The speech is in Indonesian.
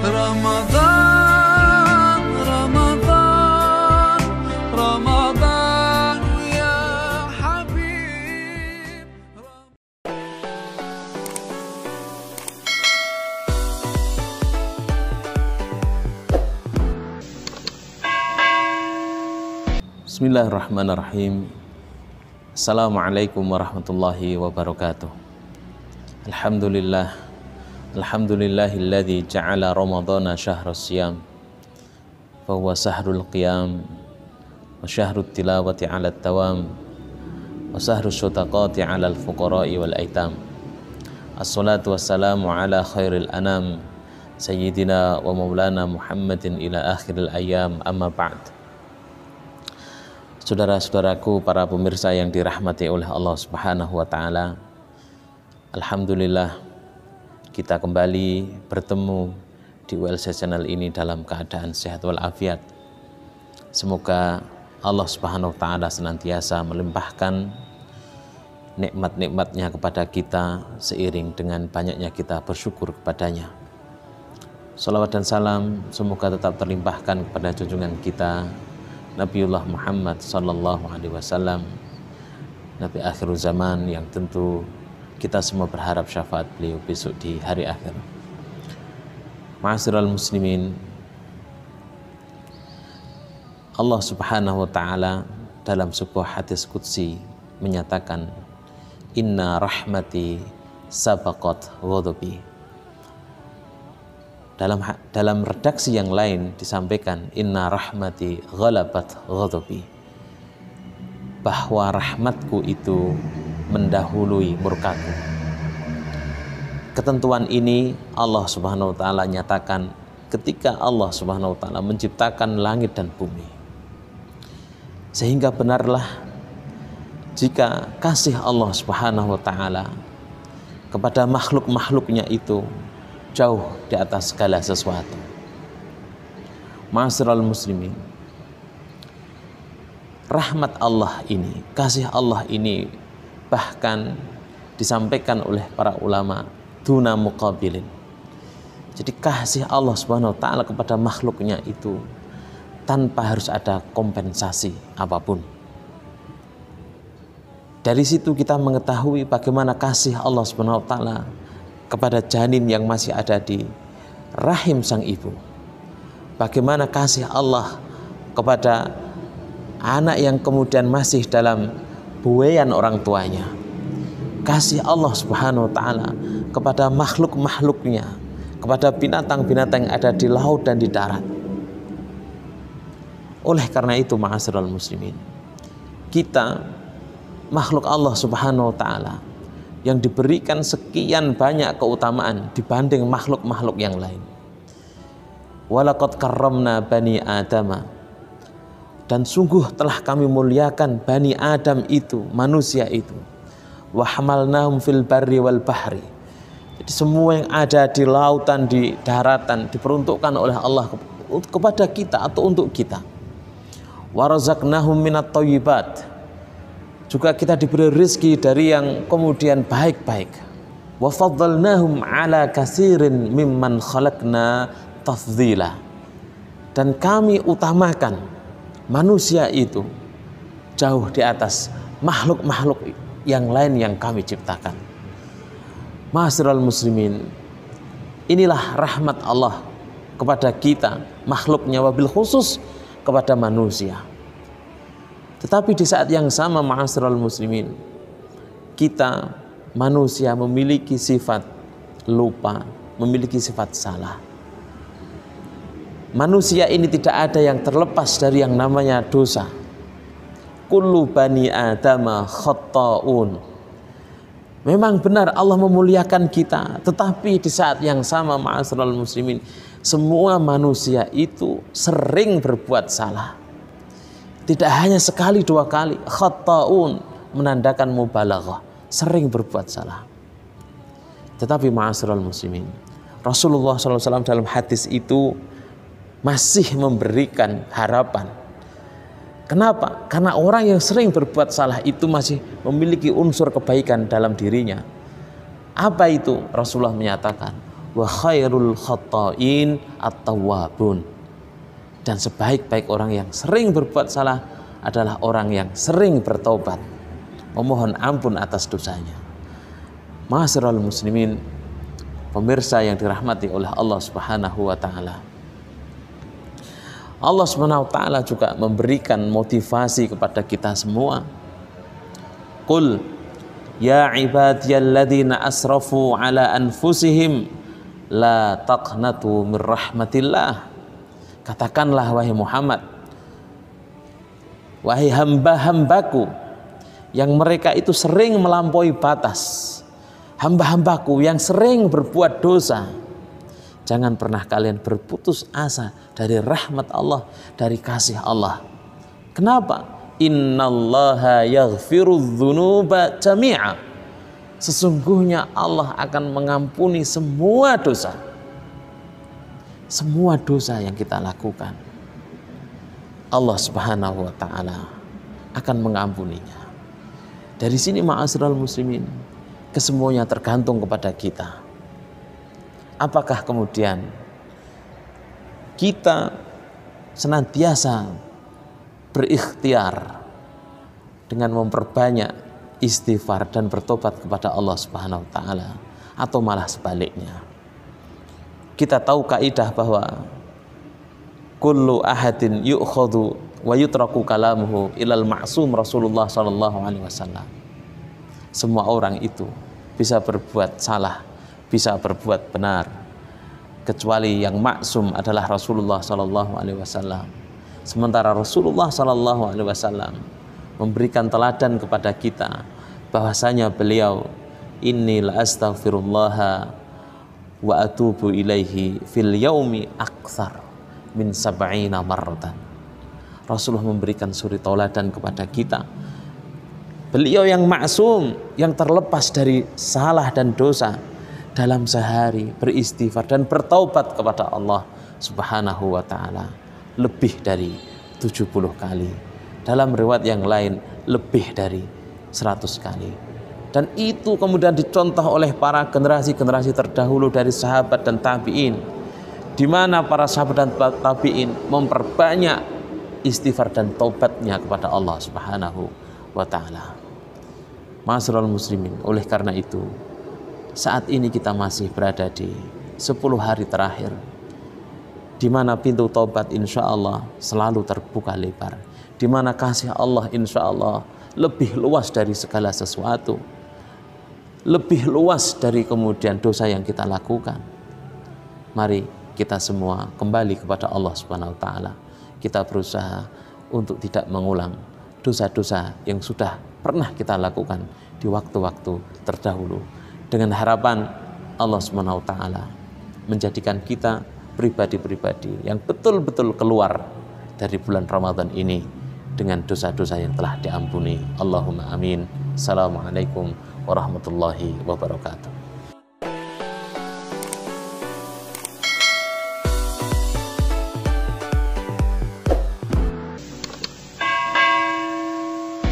Ramadan, Ramadan, Ramadan ya Habib. Bismillahirrahmanirrahim. Assalamualaikum warahmatullahi wabarakatuh. Alhamdulillah. Alhamdulillahilladzi ja'ala Ramadhana syahrus siyam fa huwa sahrul qiyam wa syahrut tilawati 'ala at-tawam wa sahrus shutaqati 'ala al-fuqara'i wal aitam. Assalatu wassalamu ala khairil anam sayyidina wa maulana Muhammadin ila akhiril ayyam, amma ba'd. Saudara-saudaraku, para pemirsa yang dirahmati oleh Allah Subhanahu wa taala, alhamdulillah kita kembali bertemu di WLC Channel ini dalam keadaan sehat walafiat. Semoga Allah Subhanahu wa taala senantiasa melimpahkan nikmat-nikmatnya kepada kita seiring dengan banyaknya kita bersyukur kepadanya. Salawat dan salam semoga tetap terlimpahkan kepada junjungan kita Nabiullah Muhammad sallallahu alaihi wasallam, Nabi akhir zaman yang tentu kita semua berharap syafaat beliau besok di hari akhir. Ma'asyiral muslimin, Allah Subhanahu wa taala dalam sebuah hadis qudsi menyatakan, inna rahmati sabaqat ghadabi. Dalam redaksi yang lain disampaikan, inna rahmati ghalabat ghadabi, bahwa rahmatku itu mendahului murkaku. Ketentuan ini Allah Subhanahu wa taala nyatakan ketika Allah Subhanahu wa taala menciptakan langit dan bumi. Sehingga benarlah jika kasih Allah Subhanahu wa taala kepada makhluk-makhluknya itu jauh di atas segala sesuatu. Ma'asyiral muslimin, rahmat Allah ini, kasih Allah ini bahkan disampaikan oleh para ulama duna muqabilin. Jadi kasih Allah Subhanahu wa taala kepada makhluknya itu tanpa harus ada kompensasi apapun. Dari situ kita mengetahui bagaimana kasih Allah Subhanahu wa taala kepada janin yang masih ada di rahim sang ibu. Bagaimana kasih Allah kepada anak yang kemudian masih dalam buayan orang tuanya. Kasih Allah Subhanahu wa taala kepada makhluk-makhluknya, kepada binatang-binatang yang ada di laut dan di darat. Oleh karena itu, ma'asyiral muslimin, kita makhluk Allah Subhanahu wa taala yang diberikan sekian banyak keutamaan dibanding makhluk-makhluk yang lain. Walaqad karramna bani Adama, dan sungguh telah kami muliakan Bani Adam itu, manusia itu. Wa hamalnahum fil barri wal bahri. Jadi semua yang ada di lautan, di daratan diperuntukkan oleh Allah kepada kita atau untuk kita. Wa razaqnahum minat thayyibat. Juga kita diberi rezeki dari yang kemudian baik-baik. Wa faddalnahum ala katsirin mimman khalaqna tafdhila. Dan kami utamakan manusia itu jauh di atas makhluk-makhluk yang lain yang kami ciptakan. Ma'asyiral muslimin, inilah rahmat Allah kepada kita, makhluknya, wabil khusus kepada manusia. Tetapi di saat yang sama, ma'asyiral muslimin, kita manusia memiliki sifat lupa, memiliki sifat salah. Manusia ini tidak ada yang terlepas dari yang namanya dosa. Kullu bani adama khatta'un. Memang benar Allah memuliakan kita, tetapi di saat yang sama, ma'asyiral muslimin, semua manusia itu sering berbuat salah. Tidak hanya sekali dua kali. Khatta'un menandakan mubalaghah, sering berbuat salah. Tetapi ma'asyiral muslimin, Rasulullah SAW dalam hadis itu masih memberikan harapan. Kenapa? Karena orang yang sering berbuat salah itu masih memiliki unsur kebaikan dalam dirinya. Apa itu? Rasulullah menyatakan, wa khairul khata'in at-tawwabun. Dan sebaik-baik orang yang sering berbuat salah adalah orang yang sering bertobat, memohon ampun atas dosanya. Ma'asyiral muslimin, pemirsa yang dirahmati oleh Allah Subhanahu wa taala. Allah Subhanahu wa taala juga memberikan motivasi kepada kita semua. Qul ya ibadiyalladzina asrafu ala anfusihim la taqnatu mir rahmatillah. Katakanlah wahai Muhammad, wahai hamba-hambaku yang mereka itu sering melampaui batas, hamba-hambaku yang sering berbuat dosa, jangan pernah kalian berputus asa dari rahmat Allah, dari kasih Allah. Kenapa? Innallaha yaghfirudz dzunuba jami'a. Sesungguhnya Allah akan mengampuni semua dosa. Semua dosa yang kita lakukan, Allah Subhanahu wa taala akan mengampuninya. Dari sini ma'asyiral muslimin, kesemuanya tergantung kepada kita. Apakah kemudian kita senantiasa berikhtiar dengan memperbanyak istighfar dan bertobat kepada Allah Subhanahu wa taala, atau malah sebaliknya? Kita tahu kaidah bahwa kullu ahadin yu'khadhu wa yutraku kalamuhu ilal ma'sum Rasulullah sallallahu alaihi wasallam. Semua orang itu bisa berbuat salah, bisa berbuat benar, kecuali yang maksum adalah Rasulullah sallallahu alaihi wasallam. Sementara Rasulullah sallallahu alaihi wasallam memberikan teladan kepada kita bahwasanya beliau inni la astaghfirullah wa atubu ilaihi fil yaumi aktsar min sab'ina marratan. Rasulullah memberikan suri tauladan kepada kita. Beliau yang maksum, yang terlepas dari salah dan dosa, dalam sehari beristighfar dan bertaubat kepada Allah Subhanahu wa taala lebih dari 70 kali. Dalam riwayat yang lain lebih dari 100 kali. Dan itu kemudian dicontoh oleh para generasi-generasi terdahulu dari sahabat dan tabi'in, di mana para sahabat dan tabi'in memperbanyak istighfar dan taubatnya kepada Allah Subhanahu wa taala. Ma'asyiral muslimin, oleh karena itu saat ini kita masih berada di 10 hari terakhir, di mana pintu taubat insya Allah selalu terbuka lebar, di mana kasih Allah insya Allah lebih luas dari segala sesuatu, lebih luas dari kemudian dosa yang kita lakukan. Mari kita semua kembali kepada Allah Subhanahu wa taala. Kita berusaha untuk tidak mengulang dosa-dosa yang sudah pernah kita lakukan di waktu-waktu terdahulu, dengan harapan Allah Subhanahu wa taala menjadikan kita pribadi-pribadi yang betul-betul keluar dari bulan Ramadan ini dengan dosa-dosa yang telah diampuni. Allahumma amin. Assalamualaikum warahmatullahi wabarakatuh.